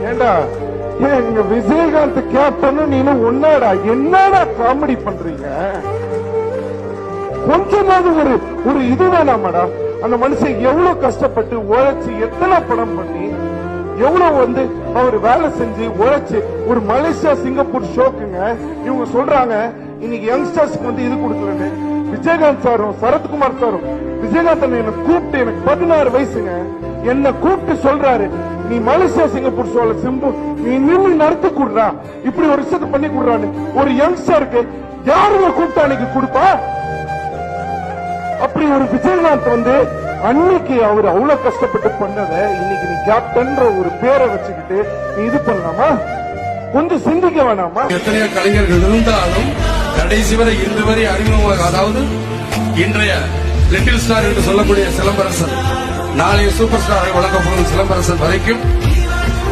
ஏண்டா எங்க விஜயகாந்த் கேப்டன் நீனும் ஒன்னாடா என்னடா காமெடி பண்றீங்க? கொஞ்சமாவது ஒரு இது வேணாமாடா? அந்த மனுஷன் எவ்வளவு கஷ்டப்பட்டு உழைச்சு எத்தனை படம் பண்ணி எவ்வளவு அவர் வேலை செஞ்சு உழைச்சு ஒரு மலேசியா சிங்கப்பூர் ஷோக்குங்க. இவங்க சொல்றாங்க இன்னைக்கு யங்ஸ்டர்ஸ்க்கு இது கொடுக்கலன்னு. விஜயகாந்த் சாரும் சரத்குமார் சாரும் விஜயகாந்த் என்ன கூப்பிட்டு, எனக்கு 16 வயசுங்க, என்ன கூப்பிட்டு சொல்றாரு, நீ மலேசியா சிங்கப்பூர் ஷோல சிம்பு நீ நின்று நடத்தி கொடுறா, இப்படி ஒரு விஷயத்தை பண்ணி கொடுறான்னு. ஒரு யங்ஸ்டருக்கு யாருங்க கூப்பிட்டா அன்னைக்கு கொடுப்பா? அப்படி ஒரு விஜயகாந்த் அன்னைக்கு அவர் அவ்வளவு கஷ்டப்பட்டு பண்ணத இன்னைக்கு நீ கேப்டன் ஒரு பேரை வச்சுக்கிட்டு நீ இது பண்ணலாமா? கொஞ்சம் சிந்திக்க வேணாமா? எத்தனையோ கலைஞர்கள் இருந்தாலும் கடைசி வரை இன்று வரை அறிமுகமாக, அதாவது இன்றைய லிட்டில் ஸ்டார் என்று சொல்லக்கூடிய சிலம்பரசன், நாளைய சூப்பர் ஸ்டாரை வழங்கப்படும் சிலம்பரசன் வரைக்கும்